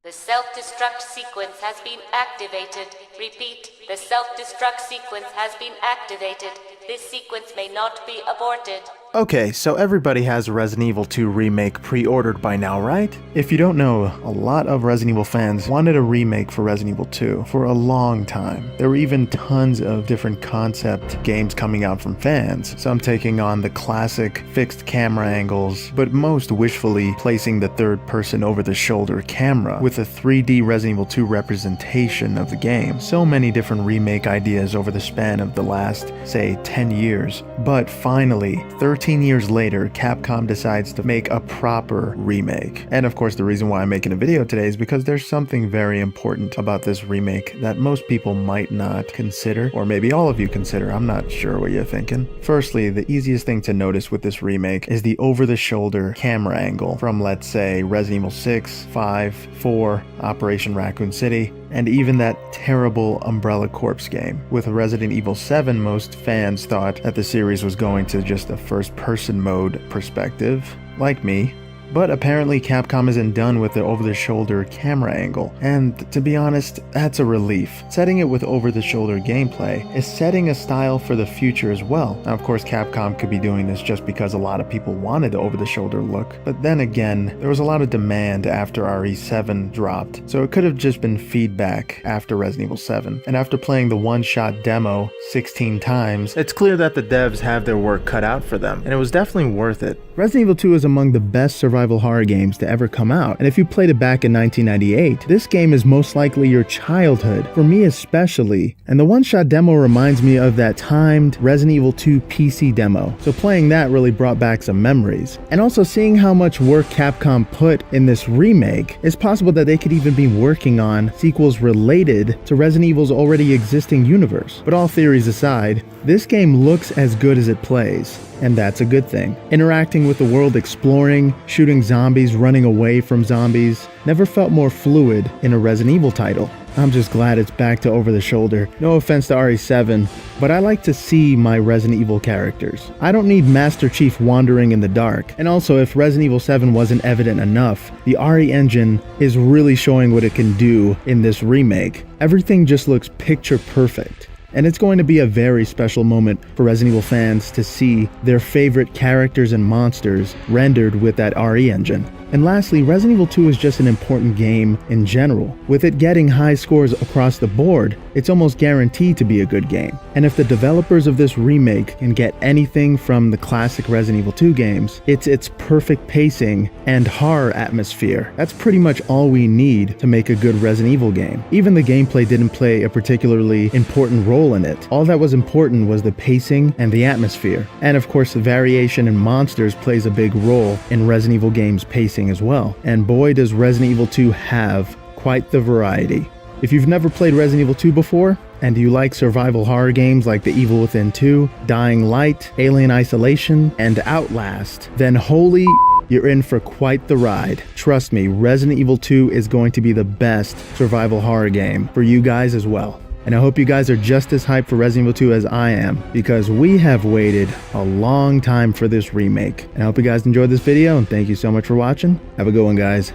The self-destruct sequence has been activated. Repeat, the self-destruct sequence has been activated. This sequence may not be aborted. Okay, so everybody has Resident Evil 2 Remake pre-ordered by now, right? If you don't know, a lot of Resident Evil fans wanted a remake for Resident Evil 2 for a long time. There were even tons of different concept games coming out from fans, some taking on the classic fixed camera angles, but most wishfully placing the third-person over-the-shoulder camera with a 3D Resident Evil 2 representation of the game. So many different remake ideas over the span of the last, say, 10 years. But finally, 13 years later, Capcom decides to make a proper remake. And of course, the reason why I'm making a video today is because there's something very important about this remake that most people might not consider, or maybe all of you consider. I'm not sure what you're thinking. Firstly, the easiest thing to notice with this remake is the over-the-shoulder camera angle from, let's say, Resident Evil 6, 5, 4, Operation Raccoon City, and even that terrible Umbrella Corps game. With Resident Evil 7, most fans thought that the series was going to just a first-person mode perspective, like me. But apparently Capcom isn't done with the over-the-shoulder camera angle, and to be honest, that's a relief. Setting it with over-the-shoulder gameplay is setting a style for the future as well. Now, of course, Capcom could be doing this just because a lot of people wanted the over-the-shoulder look, but then again, there was a lot of demand after RE7 dropped, so it could have just been feedback after Resident Evil 7. And after playing the one-shot demo 16 times, it's clear that the devs have their work cut out for them, and it was definitely worth it. Resident Evil 2 is among the best survival horror games to ever come out, and if you played it back in 1998, this game is most likely your childhood, for me especially, and the one-shot demo reminds me of that timed Resident Evil 2 PC demo, so playing that really brought back some memories. And also seeing how much work Capcom put in this remake, it's possible that they could even be working on sequels related to Resident Evil's already existing universe. But all theories aside, this game looks as good as it plays, and that's a good thing. Interacting with the world, exploring, shooting zombies, running away from zombies, never felt more fluid in a Resident Evil title. I'm just glad it's back to over-the-shoulder. No offense to RE7, but I like to see my Resident Evil characters. I don't need Master Chief wandering in the dark. And also, if Resident Evil 7 wasn't evident enough, the RE engine is really showing what it can do in this remake. Everything just looks picture perfect. And it's going to be a very special moment for Resident Evil fans to see their favorite characters and monsters rendered with that RE engine. And lastly, Resident Evil 2 is just an important game in general. With it getting high scores across the board, it's almost guaranteed to be a good game. And if the developers of this remake can get anything from the classic Resident Evil 2 games, it's its perfect pacing and horror atmosphere. That's pretty much all we need to make a good Resident Evil game. Even the gameplay didn't play a particularly important role in it. All that was important was the pacing and the atmosphere. And of course, the variation in monsters plays a big role in Resident Evil games' pacing as well. And boy, does Resident Evil 2 have quite the variety. If you've never played Resident Evil 2 before, and you like survival horror games like The Evil Within 2, Dying Light, Alien Isolation, and Outlast, then holy you're in for quite the ride. Trust me, Resident Evil 2 is going to be the best survival horror game for you guys as well. And I hope you guys are just as hyped for Resident Evil 2 as I am, because we have waited a long time for this remake. And I hope you guys enjoyed this video, and thank you so much for watching. Have a good one, guys.